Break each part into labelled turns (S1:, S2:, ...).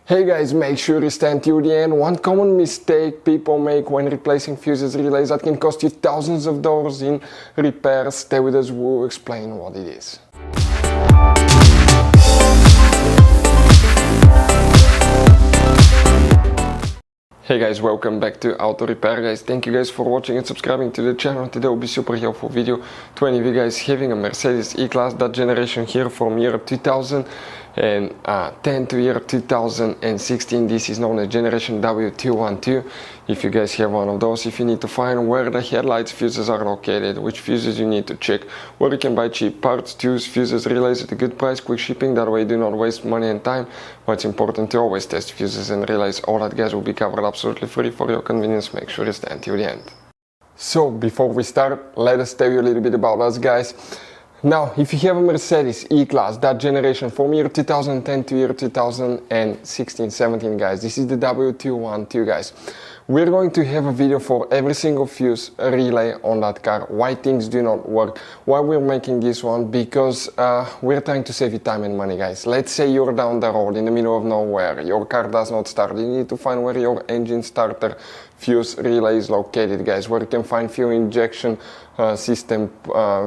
S1: Hey guys, make sure you stand till the end. One common mistake people make when replacing fuses relays that can cost you thousands of dollars in repairs. Stay with us, we'll explain what it is. Hey guys, welcome back to Auto Repair guys. Thank you guys for watching and subscribing to the channel. Today will be super helpful video to any of you guys having a Mercedes E-Class, that generation here from year 2010 to year 2016. This is known as generation W212. If you guys have one of those, if you need to find where the headlights fuses are located, which fuses you need to check, where you can buy cheap parts, tools, fuses, relays at a good price, quick shipping, that way you do not waste money and time. But it's important to always test fuses and relays. All that guys will be covered absolutely free for your convenience. Make sure you stay until the end. So before we start, let us tell you a little bit about us guys. Now, if you have a Mercedes E-Class, that generation from year 2010 to year 2016-17 guys, this is the W212 guys. We're going to have a video for every single fuse relay on that car, why things do not work, why we're making this one, because we're trying to save you time and money guys. Let's say you're down the road in the middle of nowhere, your car does not start, you need to find where your engine starter fuse relay is located guys, where you can find fuel injection system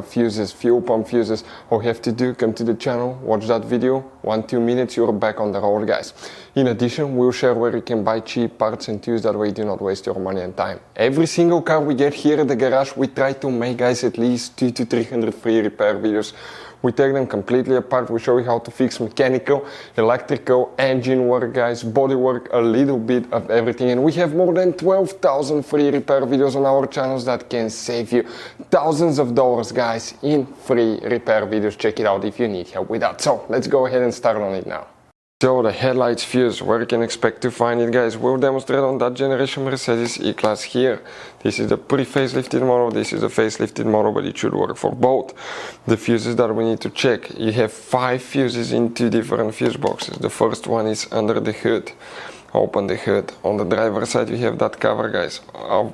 S1: fuses, fuel pump fuses. All you have to do, come to the channel, watch that video, 1-2 minutes, you're back on the road guys. In addition, we'll share where you can buy cheap parts and tools, that way you do not waste your money and time. Every single car we get here at the garage, we try to make guys at least 200 to 300 free repair videos. We take them completely apart, we show you how to fix mechanical, electrical, engine work guys, body work, a little bit of everything. And we have more than 12,000 free repair videos on our channels that can save you thousands of dollars guys in free repair videos. Check it out if you need help with that. So let's go ahead and start on it now. So the headlights fuse, where you can expect to find it guys, we'll demonstrate on that generation Mercedes E-Class here. This is the pre-facelifted model, this is a facelifted model, but it should work for both. The fuses that we need to check, you have 5 fuses in 2 different fuse boxes. The first one is under the hood. Open the hood. On the driver's side you have that cover guys.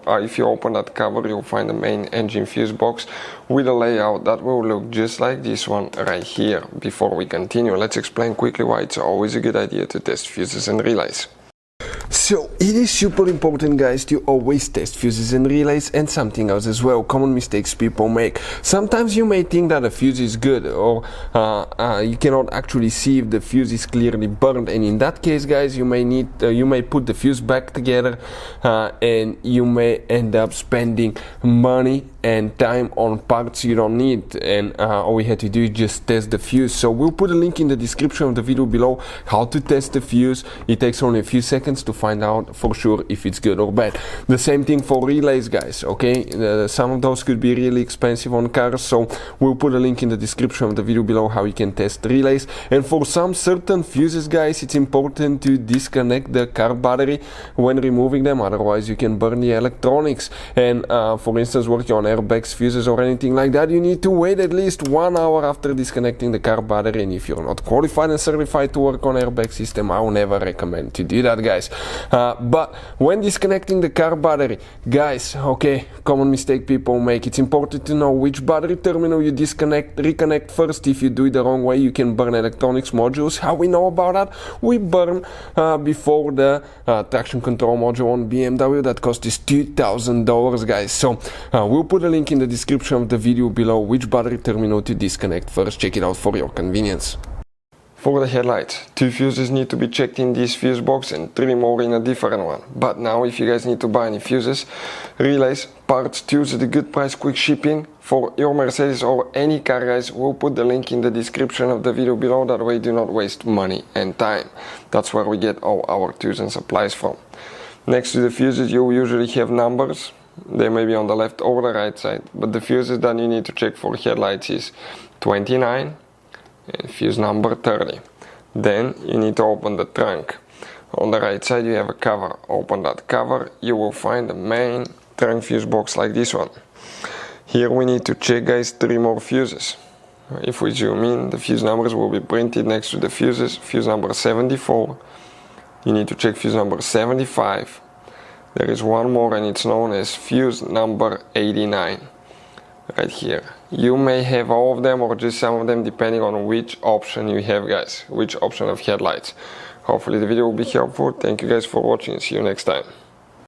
S1: If you open that cover you'll find the main engine fuse box with a layout that will look just like this one right here. Before we continue, let's explain quickly why it's always a good idea to test fuses and relays. So it is super important guys to always test fuses and relays, and something else as well, common mistakes people make. Sometimes you may think that a fuse is good, or you cannot actually see if the fuse is clearly burned, and in that case guys you may put the fuse back together and you may end up spending money and time on parts you don't need, and all we had to do is just test the fuse. So we'll put a link in the description of the video below how to test the fuse. It takes only a few seconds to find out for sure if it's good or bad. The same thing for relays guys, okay? Some of those could be really expensive on cars, so we'll put a link in the description of the video below how you can test relays. And for some certain fuses guys, it's important to disconnect the car battery when removing them, otherwise you can burn the electronics. And for instance, working on airbags, fuses or anything like that, you need to wait at least 1 hour after disconnecting the car battery. And if you're not qualified and certified to work on airbag system, I will never recommend to do that guys. But when disconnecting the car battery guys, okay, common mistake people make, it's important to know which battery terminal you reconnect first. If you do it the wrong way you can burn electronics modules. How we know about that? We burn before the traction control module on BMW that cost us $2,000 guys. So we'll put a link in the description of the video below which battery terminal to disconnect first. Check it out for your convenience. For the headlights, 2 fuses need to be checked in this fuse box and 3 more in a different one. But now if you guys need to buy any fuses, relays, parts, tools at a good price, quick shipping for your Mercedes or any car guys, we'll put the link in the description of the video below, that way you do not waste money and time. That's where we get all our tools and supplies from. Next to the fuses you usually have numbers. They may be on the left or the right side, but the fuses that you need to check for headlights is 29 and fuse number 30. Then you need to open the trunk. On the right side you have a cover. Open that cover, you will find the main trunk fuse box like this one. Here we need to check guys 3 more fuses. If we zoom in, the fuse numbers will be printed next to the fuses. Fuse number 74, you need to check fuse number 75. There is one more and it's known as fuse number 89. right here. You may have all of them or just some of them depending on which option you have, guys, which option of headlights. Hopefully the video will be helpful. Thank you guys for watching. See you next time.